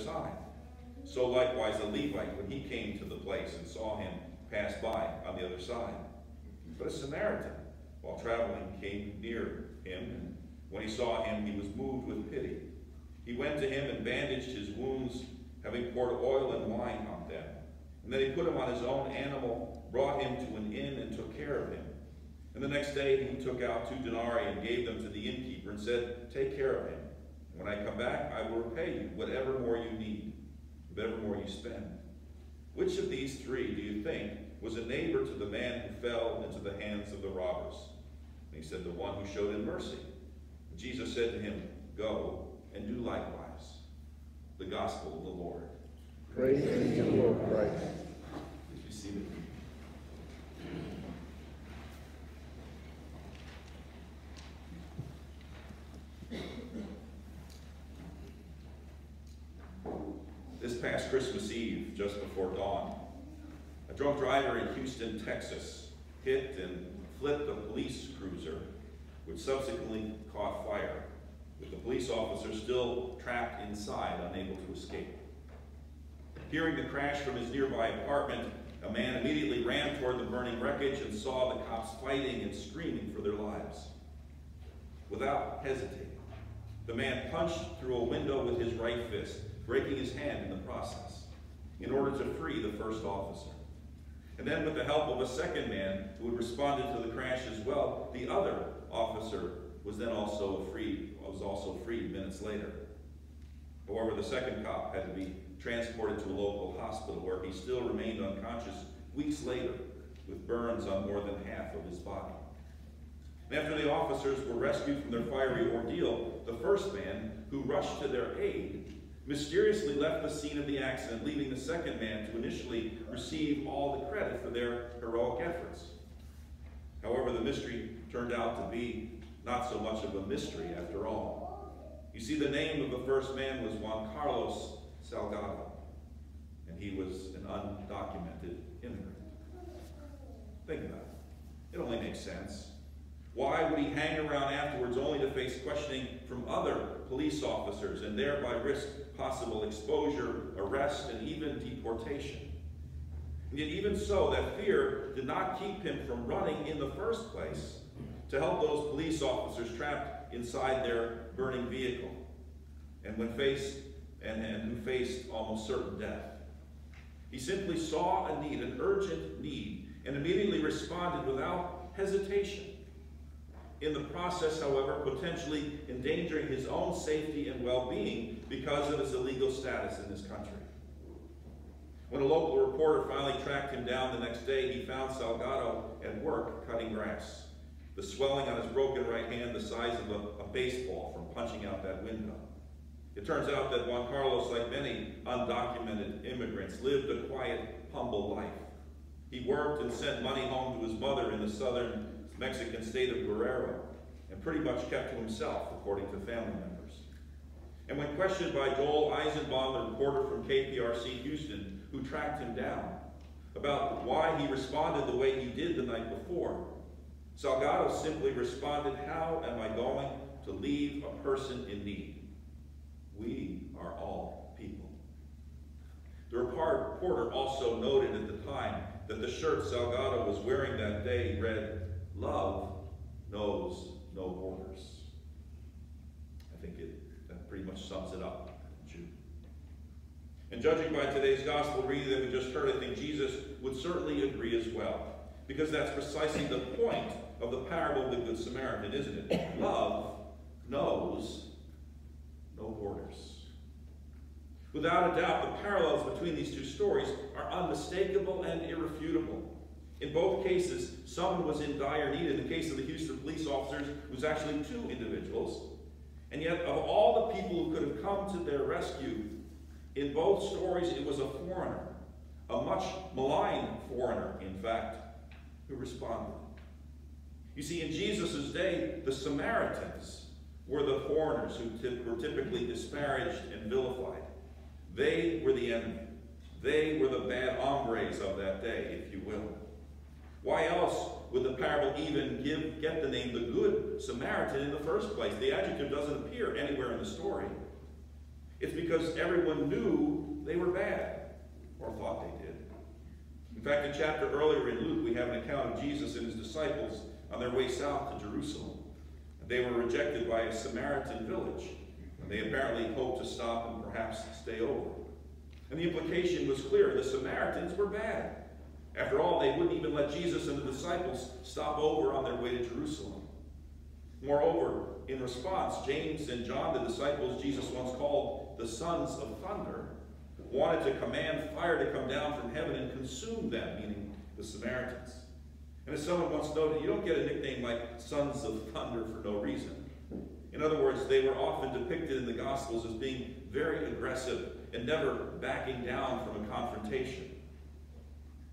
side. So likewise a Levite, when he came to the place and saw him, passed by on the other side. But a Samaritan, while traveling, came near him, and when he saw him, he was moved with pity. He went to him and bandaged his wounds, having poured oil and wine on them. And then he put him on his own animal, brought him to an inn, and took care of him. And the next day he took out 2 denarii and gave them to the innkeeper and said, "Take care of him. When I come back, I will repay you whatever more you need, whatever more you spend." Which of these 3 do you think was a neighbor to the man who fell into the hands of the robbers? And he said, "The one who showed him mercy." And Jesus said to him, "Go and do likewise." The gospel of the Lord. Praise be to the Lord Christ. Please be seated. This past Christmas Eve, just before dawn, a drunk driver in Houston, Texas, hit and flipped a police cruiser, which subsequently caught fire, with the police officer still trapped inside, unable to escape. Hearing the crash from his nearby apartment, a man immediately ran toward the burning wreckage and saw the cops fighting and screaming for their lives. Without hesitating, the man punched through a window with his right fist, breaking his hand in the process, in order to free the first officer. And then, with the help of a second man who had responded to the crash as well, the other officer was also freed minutes later. However, the second cop had to be transported to a local hospital where he still remained unconscious weeks later, with burns on more than half of his body. And after the officers were rescued from their fiery ordeal, the first man, who rushed to their aid, mysteriously left the scene of the accident, leaving the second man to initially receive all the credit for their heroic efforts. However, the mystery turned out to be not so much of a mystery after all. You see, the name of the first man was Juan Carlos Salgado, and he was an undocumented immigrant. Think about it. It only makes sense. Why would he hang around afterwards only to face questioning from other police officers and thereby risk possible exposure, arrest, and even deportation? And yet even so, that fear did not keep him from running in the first place to help those police officers trapped inside their burning vehicle and who faced almost certain death. He simply saw a need, an urgent need, and immediately responded without hesitation. In the process, however, potentially endangering his own safety and well-being because of his illegal status in this country. When a local reporter finally tracked him down the next day, he found Salgado at work cutting grass, the swelling on his broken right hand the size of a baseball from punching out that window. It turns out that Juan Carlos, like many undocumented immigrants, lived a quiet, humble life. He worked and sent money home to his mother in the southern Mexican state of Guerrero, and pretty much kept to himself, according to family members. And when questioned by Joel Eisenbaum, the reporter from KPRC Houston, who tracked him down, about why he responded the way he did the night before, Salgado simply responded, "How am I going to leave a person in need? We are all people." The reporter also noted at the time that the shirt Salgado was wearing that day read, "Love knows no borders." I think that pretty much sums it up. And judging by today's gospel reading that we just heard, I think Jesus would certainly agree as well. Because that's precisely the point of the parable of the Good Samaritan, isn't it? Love knows no borders. Without a doubt, the parallels between these two stories are unmistakable and irrefutable. In both cases, someone was in dire need. In the case of the Houston police officers, it was actually 2 individuals. And yet, of all the people who could have come to their rescue, in both stories, it was a foreigner, a much maligned foreigner, in fact, who responded. You see, in Jesus' day, the Samaritans were the foreigners who were typically disparaged and vilified. They were the enemy. They were the bad hombres of that day, if you will. Why else would the parable even get the name the Good Samaritan in the first place? The adjective doesn't appear anywhere in the story. It's because everyone knew they were bad, or thought they did. In fact, a chapter earlier in Luke, we have an account of Jesus and his disciples on their way south to Jerusalem. They were rejected by a Samaritan village, and they apparently hoped to stop and perhaps stay over. And the implication was clear: the Samaritans were bad. After all, they wouldn't even let Jesus and the disciples stop over on their way to Jerusalem. Moreover, in response, James and John, the disciples Jesus once called the sons of thunder, wanted to command fire to come down from heaven and consume them, meaning the Samaritans. And as someone once noted, you don't get a nickname like sons of thunder for no reason. In other words, they were often depicted in the Gospels as being very aggressive and never backing down from a confrontation.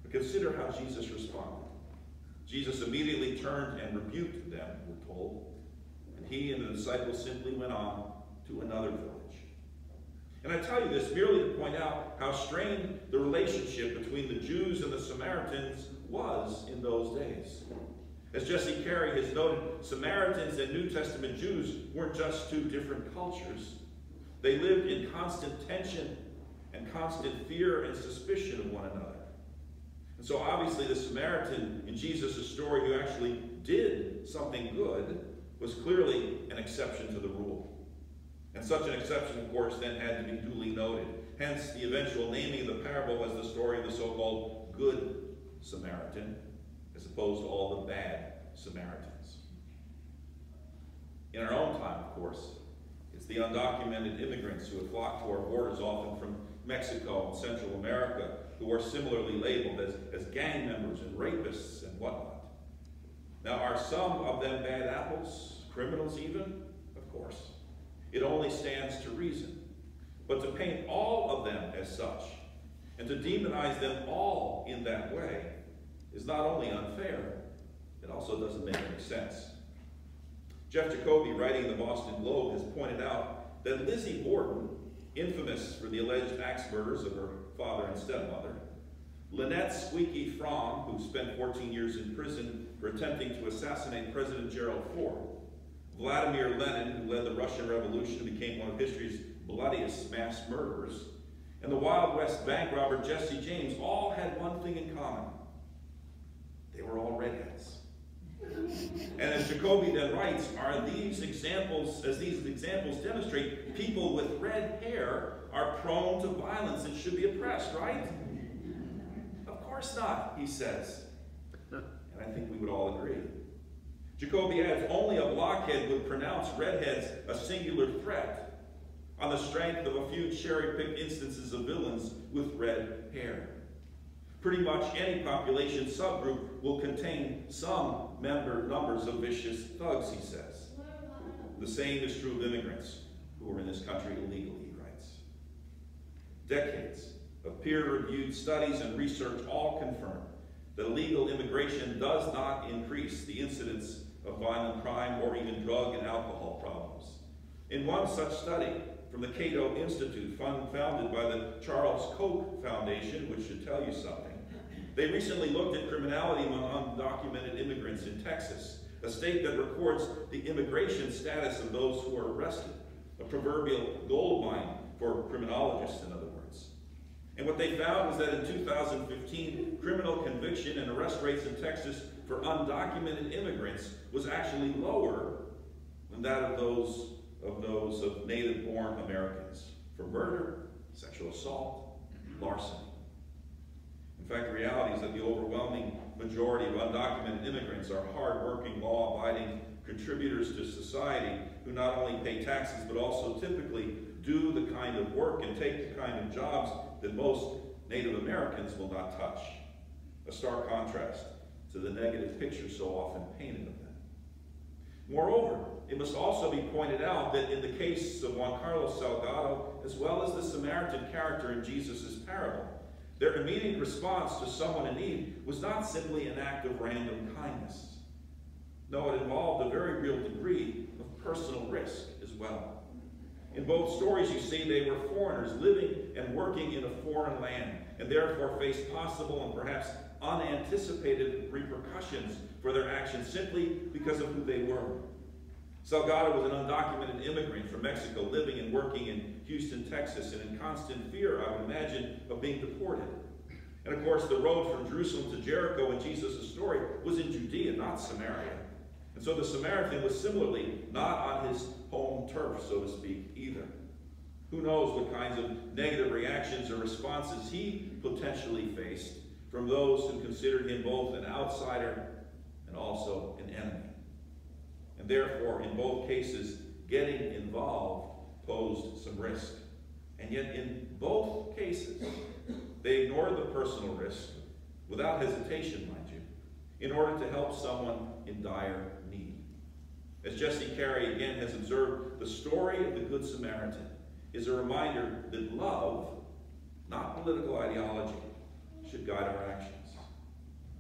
But consider how Jesus responded. Jesus immediately turned and rebuked them, we're told, and he and the disciples simply went on to another village. And I tell you this merely to point out how strained the relationship between the Jews and the Samaritans was in those days. As Jesse Carey has noted, Samaritans and New Testament Jews weren't just two different cultures. They lived in constant tension and constant fear and suspicion of one another. And so obviously the Samaritan in Jesus' story who actually did something good was clearly an exception to the rule. And such an exception, of course, then had to be duly noted. Hence the eventual naming of the parable as the story of the so-called Good Samaritan, as opposed to all the bad Samaritans. In our own time, of course, it's the undocumented immigrants who have flocked to our borders, often from Mexico and Central America, who are similarly labeled as gang members and rapists and whatnot. Now, are some of them bad apples, criminals even? Of course. It only stands to reason. But to paint all of them as such, and to demonize them all in that way, is not only unfair, it also doesn't make any sense. Jeff Jacoby, writing in the Boston Globe, has pointed out that Lizzie Borden, infamous for the alleged axe murders of her father and stepmother, Lynette Squeaky Fromm, who spent 14 years in prison for attempting to assassinate President Gerald Ford, Vladimir Lenin, who led the Russian Revolution and became one of history's bloodiest mass murderers, and the Wild West bank robber Jesse James all had one thing in common. They were all redheads. And as Jacoby then writes, as these examples demonstrate, people with red hair are prone to violence and should be oppressed, right? Of course not, he says. And I think we would all agree. Jacoby adds, only a blockhead would pronounce redheads a singular threat on the strength of a few cherry-picked instances of villains with red hair. Pretty much any population subgroup will contain some numbers of vicious thugs, he says. The same is true of immigrants who are in this country illegally, he writes. Decades of peer-reviewed studies and research all confirm that illegal immigration does not increase the incidence of violent crime or even drug and alcohol problems. In one such study from the Cato Institute, founded by the Charles Koch Foundation, which should tell you something, they recently looked at criminality among undocumented immigrants in Texas, a state that records the immigration status of those who are arrested, a proverbial gold mine for criminologists, in other words. And what they found was that in 2015, criminal conviction and arrest rates in Texas for undocumented immigrants was actually lower than that of those of native-born Americans for murder, sexual assault, larceny. In fact, the reality is that the overwhelming majority of undocumented immigrants are hard-working, law-abiding contributors to society who not only pay taxes but also typically do the kind of work and take the kind of jobs that most Native Americans will not touch. A stark contrast to the negative picture so often painted of them. Moreover, it must also be pointed out that in the case of Juan Carlos Salgado, as well as the Samaritan character in Jesus' parable, their immediate response to someone in need was not simply an act of random kindness. No, it involved a very real degree of personal risk as well. In both stories, you see they were foreigners living and working in a foreign land, and therefore faced possible and perhaps unanticipated repercussions for their actions simply because of who they were. Salgado was an undocumented immigrant from Mexico living and working in Houston, Texas, and in constant fear, I would imagine, of being deported. And of course, the road from Jerusalem to Jericho in Jesus' story was in Judea, not Samaria. And so the Samaritan was similarly not on his home turf, so to speak, either. Who knows what kinds of negative reactions or responses he potentially faced from those who considered him both an outsider and also an enemy. And therefore, in both cases, getting involved posed some risk. And yet, in both cases, they ignored the personal risk, without hesitation, mind you, in order to help someone in dire need. As Jesse Carey again has observed, the story of the Good Samaritan is a reminder that love, not political ideology, should guide our actions.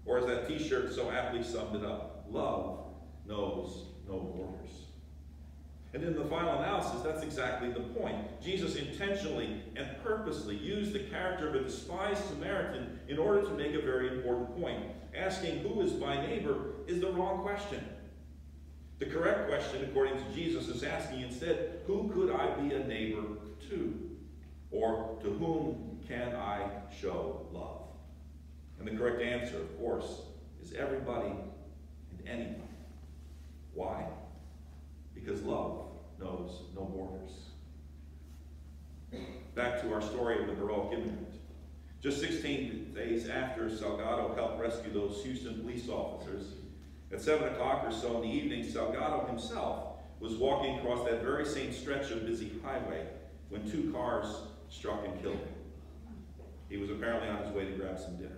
Or as that t-shirt so aptly summed it up, love knows no borders. And in the final analysis, that's exactly the point. Jesus intentionally and purposely used the character of a despised Samaritan in order to make a very important point. Asking who is my neighbor is the wrong question. The correct question, according to Jesus, is asking instead, who could I be a neighbor to? Or to whom can I show love? And the correct answer, of course, is everybody and anyone. Why? Because love knows no borders. Back to our story of the heroic immigrant. Just 16 days after Salgado helped rescue those Houston police officers, at 7 o'clock or so in the evening, Salgado himself was walking across that very same stretch of busy highway when 2 cars struck and killed him. He was apparently on his way to grab some dinner.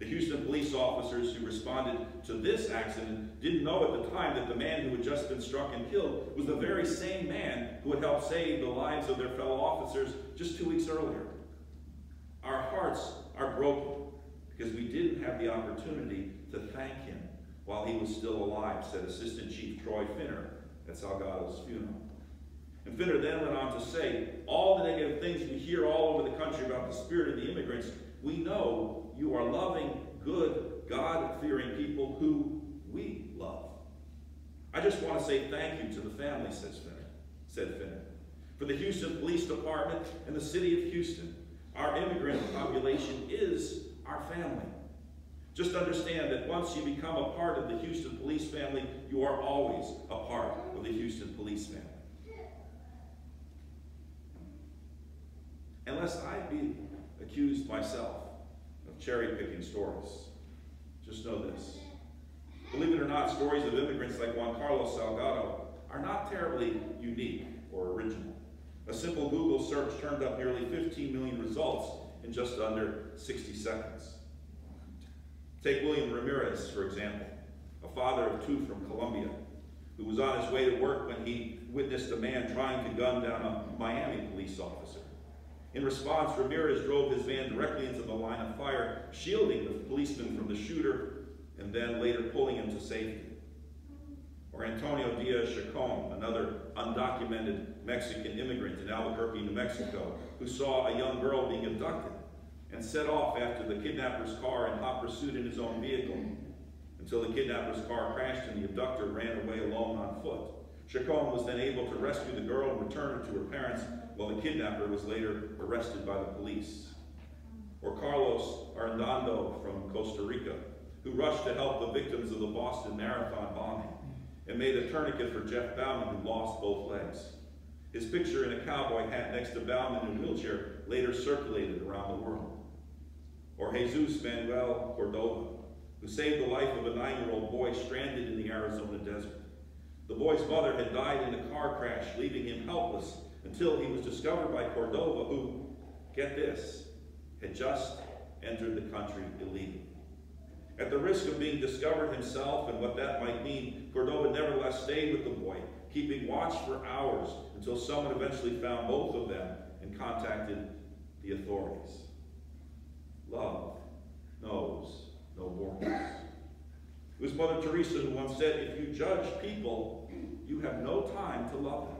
The Houston police officers who responded to this accident didn't know at the time that the man who had just been struck and killed was the very same man who had helped save the lives of their fellow officers just 2 weeks earlier. Our hearts are broken because we didn't have the opportunity to thank him while he was still alive, said Assistant Chief Troy Finner at Salgado's funeral. And Finner then went on to say, all the negative things we hear all over the country about the spirit of the immigrants, we know you are loving, good, God-fearing people who we love. I just want to say thank you to the family, said Finner. For the Houston Police Department and the city of Houston, our immigrant population is our family. Just understand that once you become a part of the Houston police family, you are always a part of the Houston police family. And lest I be accused myself of cherry-picking stories, just know this. Believe it or not, stories of immigrants like Juan Carlos Salgado are not terribly unique or original. A simple Google search turned up nearly 15 million results in just under 60 seconds. Take William Ramirez, for example, a father of 2 from Colombia, who was on his way to work when he witnessed a man trying to gun down a Miami police officer. In response, Ramirez drove his van directly into the line of fire, shielding the policeman from the shooter, and then later pulling him to safety. Or Antonio Diaz-Chacon, another undocumented Mexican immigrant in Albuquerque, New Mexico, who saw a young girl being abducted and set off after the kidnapper's car in hot pursuit in his own vehicle, until the kidnapper's car crashed and the abductor ran away alone on foot. Chacon was then able to rescue the girl and return her to her parents, while the kidnapper was later arrested by the police. Or Carlos Arredondo from Costa Rica, who rushed to help the victims of the Boston Marathon bombing and made a tourniquet for Jeff Bauman, who lost both legs. His picture in a cowboy hat next to Bauman in a wheelchair later circulated around the world. Or Jesus Manuel Cordova, who saved the life of a 9-year-old boy stranded in the Arizona desert. The boy's mother had died in a car crash, leaving him helpless until he was discovered by Cordova, who, get this, had just entered the country illegally. At the risk of being discovered himself and what that might mean, Cordova nevertheless stayed with the boy, keeping watch for hours until someone eventually found both of them and contacted the authorities. Love knows no borders. It was Mother Teresa who once said, if you judge people, you have no time to love them.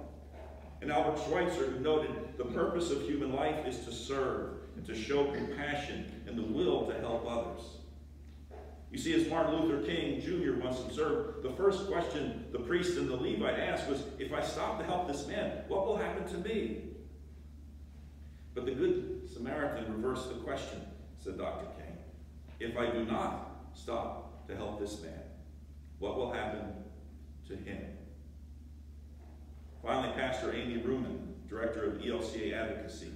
And Albert Schweitzer, who noted, the purpose of human life is to serve and to show compassion and the will to help others. You see, as Martin Luther King Jr. once observed, the first question the priest and the Levite asked was, if I stop to help this man, what will happen to me? But the Good Samaritan reversed the question, said Dr. King. If I do not stop to help this man, what will happen to him? Finally, Pastor Amy Ruman, director of ELCA Advocacy,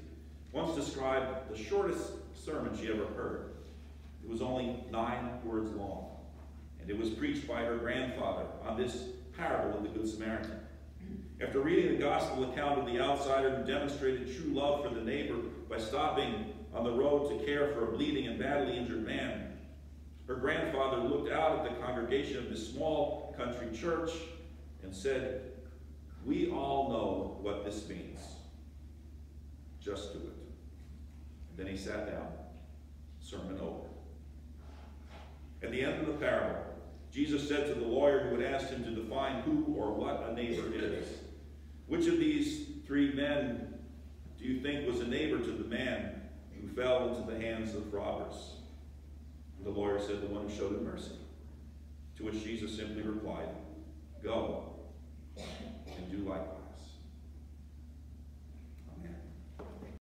once described the shortest sermon she ever heard. It was only 9 words long, and it was preached by her grandfather on this parable of the Good Samaritan. After reading the gospel account of the outsider who demonstrated true love for the neighbor by stopping on the road to care for a bleeding and badly injured man, her grandfather looked out at the congregation of this small country church and said, "We all know what this means. Just do it." And then he sat down. Sermon over. At the end of the parable, Jesus said to the lawyer who had asked him to define who or what a neighbor is, "Which of these 3 men do you think was a neighbor to the man who fell into the hands of robbers?" And the lawyer said, "The one who showed him mercy." To which Jesus simply replied, "Go and do likewise."